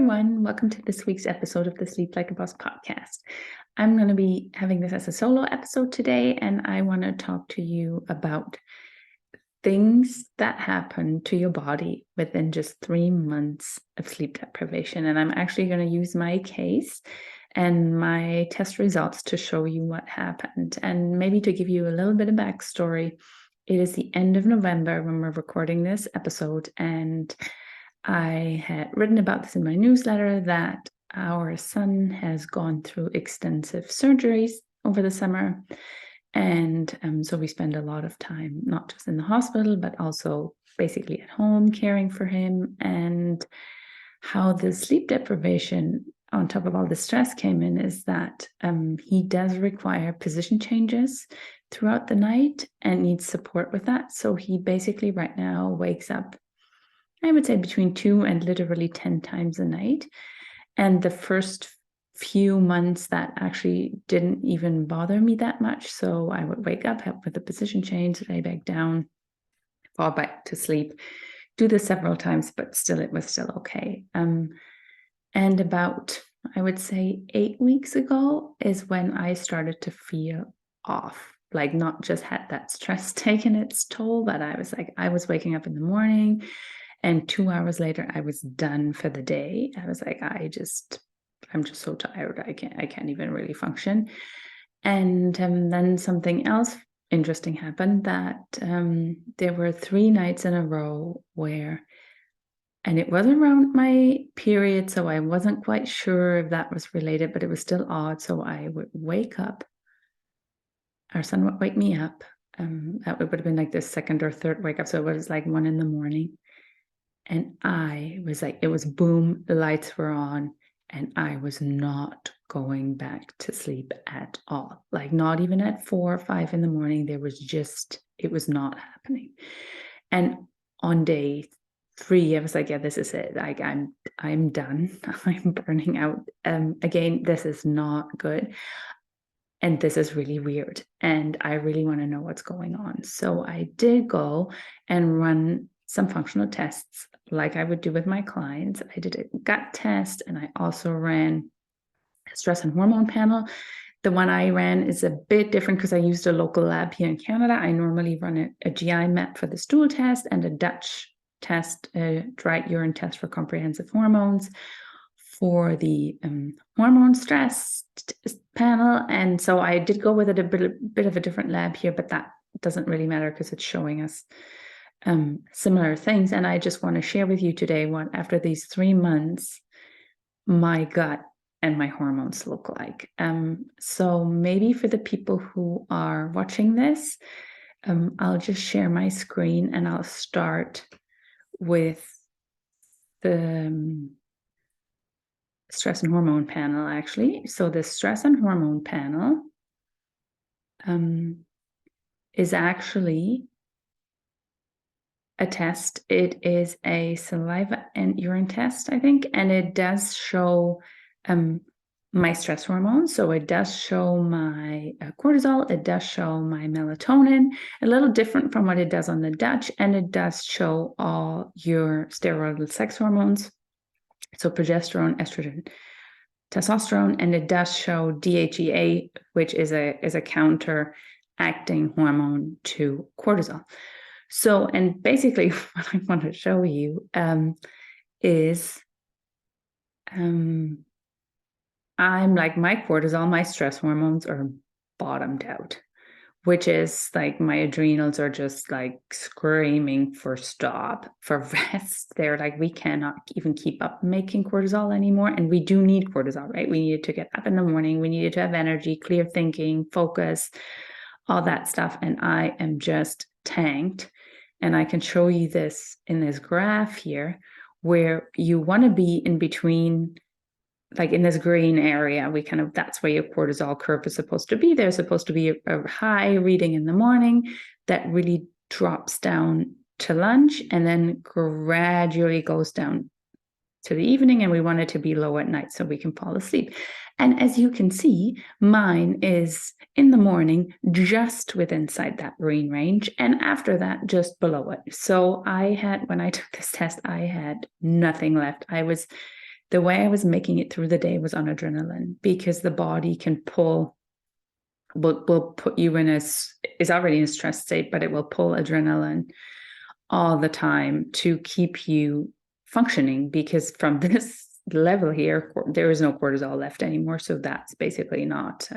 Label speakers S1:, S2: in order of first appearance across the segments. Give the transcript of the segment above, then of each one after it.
S1: everyone. Welcome to this week's episode of the Sleep Like a Boss podcast. I'm going to be having this as a solo episode today, and I want to talk to you about things that happen to your body within just 3 months of sleep deprivation. And I'm actually going to use my case and my test results to show you what happened. And maybe to give you a little bit of backstory, it is the end of November when we're recording this episode, and I had written about this in my newsletter that our son has gone through extensive surgeries over the summer. And so we spend a lot of time, not just in the hospital, but also basically at home caring for him. And how the sleep deprivation on top of all the stress came in is that he does require position changes throughout the night and needs support with that. So he basically right now wakes up, I would say, between 2 and literally 10 times a night. And the first few months that actually didn't even bother me that much. So I would wake up, help with the position change, lay back down, fall back to sleep, do this several times, but still, it was still okay. And about, I would say 8 weeks ago is when I started to feel off, like not just had that stress taken its toll, but I was waking up in the morning, and 2 hours later, I was done for the day. I was like, I'm just so tired. I can't even really function. And then something else interesting happened, that there were 3 nights in a row where, and it was around my period, so I wasn't quite sure if that was related, but it was still odd. So I would wake up, our son would wake me up. That would have been like the second or third wake up. So it was like 1 a.m. And I was like, it was boom, the lights were on, and I was not going back to sleep at all. Like not even at 4 or 5 a.m. There was just, it was not happening. And on day 3, I was like, yeah, this is it. Like I'm done. I'm burning out. Again, this is not good. And this is really weird. And I really want to know what's going on. So I did go and run some functional tests like I would do with my clients. I did a gut test, and I also ran a stress and hormone panel. The one I ran is a bit different because I used a local lab here in Canada. I normally run a GI map for the stool test and a Dutch test, a dry urine test for comprehensive hormones for the hormone stress panel. And so I did go with it a bit of a different lab here, but that doesn't really matter because it's showing us similar things. And I just want to share with you today what, after these 3 months, my gut and my hormones look like. So maybe for the people who are watching this, I'll just share my screen and I'll start with the stress and hormone panel, actually. So the stress and hormone panel is actually a test. It is a saliva and urine test, I think, and it does show my stress hormones. So it does show my cortisol, it does show my melatonin, a little different from what it does on the Dutch, and it does show all your steroidal sex hormones, so progesterone, estrogen, testosterone, and it does show DHEA, which is a counteracting hormone to cortisol. So, and basically what I want to show you is I'm like, my cortisol, my stress hormones are bottomed out, which is like my adrenals are just like screaming for stop, for rest. They're like, we cannot even keep up making cortisol anymore. And we do need cortisol, right? We needed to get up in the morning. We needed to have energy, clear thinking, focus, all that stuff. And I am just tanked. And I can show you this in this graph here, where you want to be in between, like in this green area. That's where your cortisol curve is supposed to be. There's supposed to be a high reading in the morning that really drops down to lunch and then gradually goes down to the evening, and we want it to be low at night so we can fall asleep. And as you can see, mine is in the morning just inside that green range, and after that just below it. So when I took this test, I had nothing left. I was the way I was making it through the day was on adrenaline, because the body can will put you is already in a stress state, but it will pull adrenaline all the time to keep you functioning, because from this level here, there is no cortisol left anymore. So that's basically not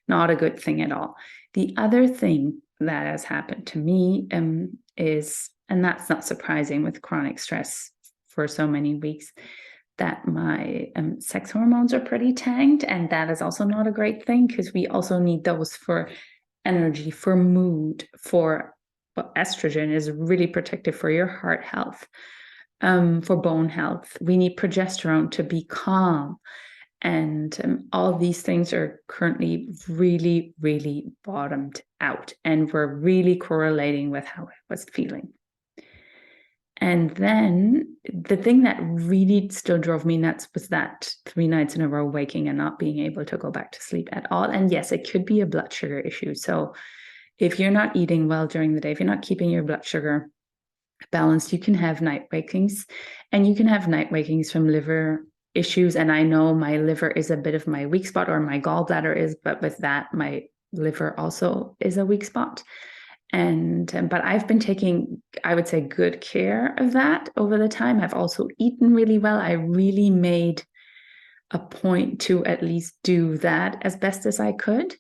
S1: a good thing at all. The other thing that has happened to me is, and that's not surprising with chronic stress for so many weeks, that my sex hormones are pretty tanked. And that is also not a great thing, because we also need those for energy, for mood, for estrogen is really protective for your heart health, for bone health. We need progesterone to be calm. And all these things are currently really, really bottomed out. And we're really correlating with how I was feeling. And then the thing that really still drove me nuts was that 3 nights in a row waking and not being able to go back to sleep at all. And yes, it could be a blood sugar issue. So if you're not eating well during the day, if you're not keeping your blood sugar balanced, you can have night wakings. And you can have night wakings from liver issues. And I know my liver is a bit of my weak spot, or my gallbladder is, but with that, my liver also is a weak spot. But I've been taking, I would say, good care of that over the time. I've also eaten really well. I really made a point to at least do that as best as I could.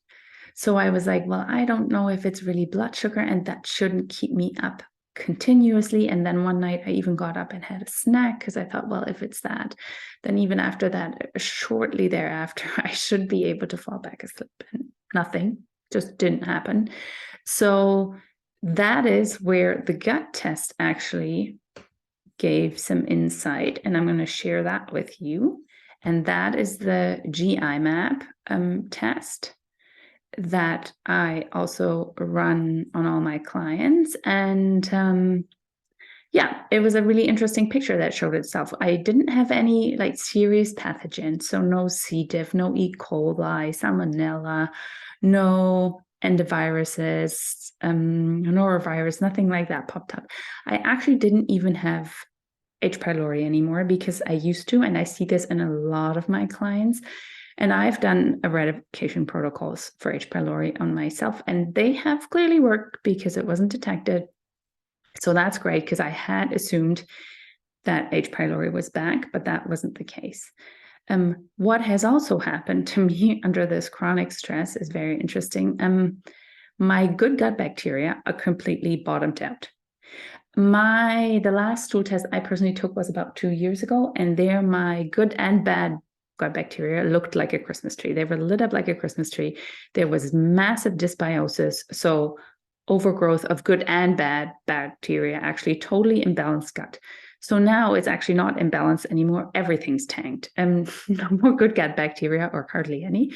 S1: So I was like, well, I don't know if it's really blood sugar, and that shouldn't keep me up continuously. And then one night I even got up and had a snack, because I thought, well, if it's that, then even after that, shortly thereafter, I should be able to fall back asleep. And nothing, just didn't happen. So that is where the gut test actually gave some insight, and I'm going to share that with you. And that is the GI map test that I also run on all my clients. And yeah, it was a really interesting picture that showed itself. I didn't have any like serious pathogens, so no C. diff, no E. coli, salmonella, no endoviruses, norovirus, nothing like that popped up. I actually didn't even have H. pylori anymore, because I used to, and I see this in a lot of my clients. And I've done eradication protocols for H. pylori on myself, and they have clearly worked because it wasn't detected. So that's great, because I had assumed that H. pylori was back, but that wasn't the case. What has also happened to me under this chronic stress is very interesting. My good gut bacteria are completely bottomed out. The last stool test I personally took was about 2 years ago, and there my good and bad gut bacteria looked like a Christmas tree. They were lit up like a Christmas tree. There was massive dysbiosis, so overgrowth of good and bad bacteria, actually totally imbalanced gut. So now it's actually not imbalanced anymore. Everything's tanked. No more good gut bacteria, or hardly any.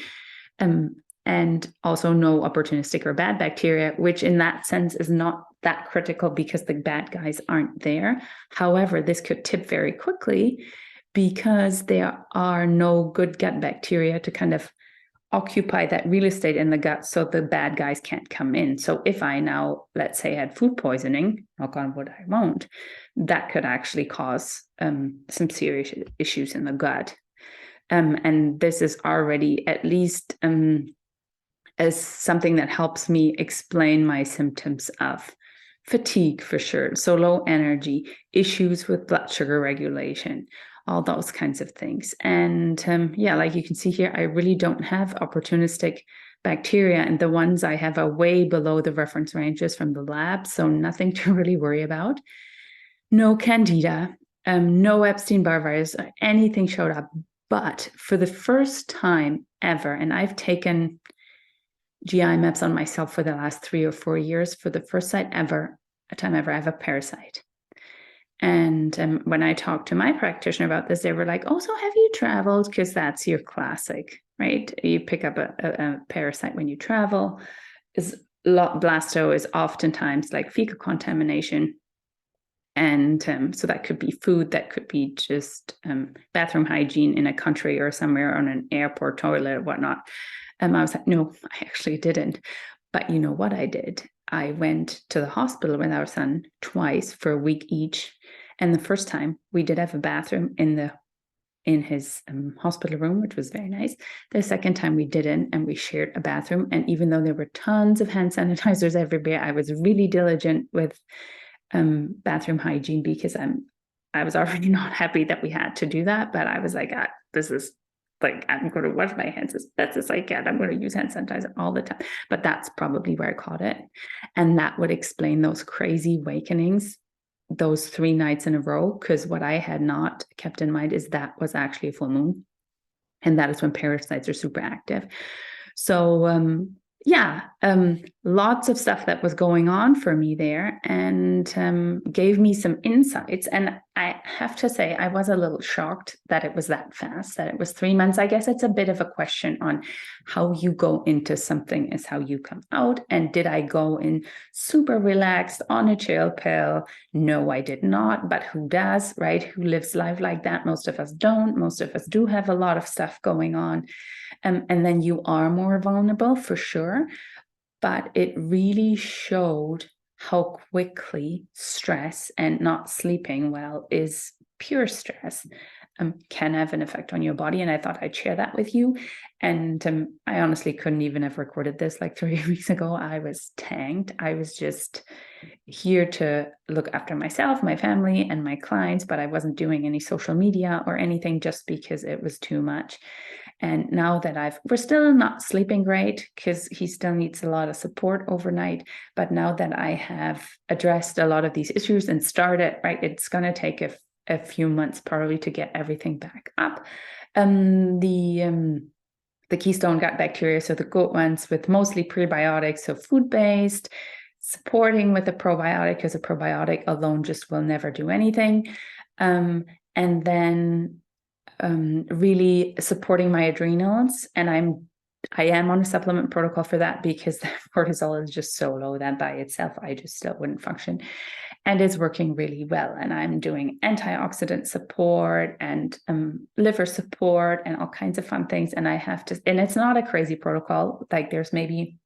S1: And also no opportunistic or bad bacteria, which in that sense is not that critical, because the bad guys aren't there. However, this could tip very quickly, because there are no good gut bacteria to kind of occupy that real estate in the gut, so the bad guys can't come in. So if I now, let's say, had food poisoning, knock on wood, I won't, that could actually cause some serious issues in the gut. And this is already at least as something that helps me explain my symptoms of fatigue, for sure. So low energy, issues with blood sugar regulation, all those kinds of things. And yeah, like you can see here, I really don't have opportunistic bacteria, and the ones I have are way below the reference ranges from the lab, so nothing to really worry about. No candida, no Epstein-Barr virus, anything showed up. But for the first time ever, and I've taken GI maps on myself for the last 3 or 4 years, for the first time ever, I have a parasite. And when I talked to my practitioner about this, they were like, oh, so have you traveled? Because that's your classic, right? You pick up a parasite when you travel. Blasto is oftentimes like fecal contamination. And so that could be food, that could be just bathroom hygiene in a country or somewhere on an airport toilet or whatnot. I was like, no, I actually didn't. But you know what I did? I went to the hospital with our son twice for a week each. And the first time we did have a bathroom in the in his hospital room, which was very nice. The second time we didn't, and we shared a bathroom. And even though there were tons of hand sanitizers everywhere, I was really diligent with bathroom hygiene because I was already not happy that we had to do that. But I was like, this is like, I'm going to wash my hands as best as I can. I'm going to use hand sanitizer all the time. But that's probably where I caught it. And that would explain those crazy awakenings, those 3 nights in a row. Because what I had not kept in mind is that was actually a full moon. And that is when parasites are super active. So, lots of stuff that was going on for me there, and gave me some insights. And I have to say, I was a little shocked that it was that fast, that it was 3 months. I guess it's a bit of a question on how you go into something is how you come out. And did I go in super relaxed on a chill pill? No, I did not. But who does, right? Who lives life like that? Most of us don't. Most of us do have a lot of stuff going on. And then you are more vulnerable for sure. But it really showed how quickly stress and not sleeping well is pure stress can have an effect on your body. And I thought I'd share that with you. And I honestly couldn't even have recorded this like 3 weeks ago. I was tanked. I was just here to look after myself, my family, and my clients, but I wasn't doing any social media or anything just because it was too much. And now that we're still not sleeping great because he still needs a lot of support overnight. But now that I have addressed a lot of these issues and started, right, it's going to take a few months probably to get everything back up. The keystone gut bacteria, so the good ones with mostly prebiotics, so food-based, supporting with a probiotic, because a probiotic alone just will never do anything. And then really supporting my adrenals. And I am on a supplement protocol for that because the cortisol is just so low that by itself, I just still wouldn't function. And it's working really well. And I'm doing antioxidant support and liver support and all kinds of fun things. And and it's not a crazy protocol. Like there's maybe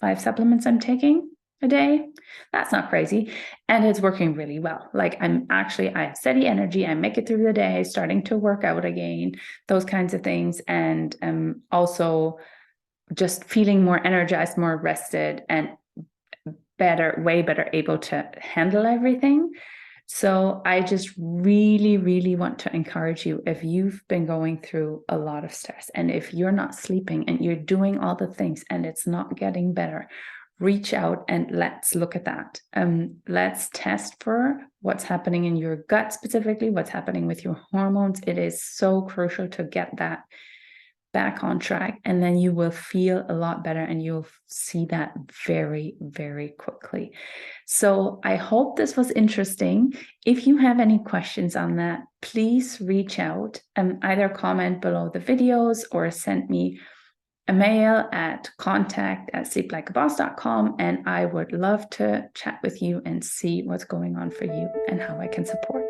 S1: 5 supplements I'm taking a day. That's not crazy. And it's working really well. Like I have steady energy. I make it through the day, starting to work out again, those kinds of things. And also just feeling more energized, more rested, and way better able to handle everything. So I just really, really want to encourage you, if you've been going through a lot of stress and if you're not sleeping and you're doing all the things and it's not getting better, reach out and let's look at that. Let's test for what's happening in your gut specifically, what's happening with your hormones. It is so crucial to get that back on track, and then you will feel a lot better and you'll see that very, very quickly. So I hope this was interesting. If you have any questions on that, please reach out and either comment below the videos or send me a mail at contact@sleeplikeaboss.com, and I would love to chat with you and see what's going on for you and how I can support.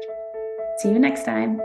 S1: See you next time.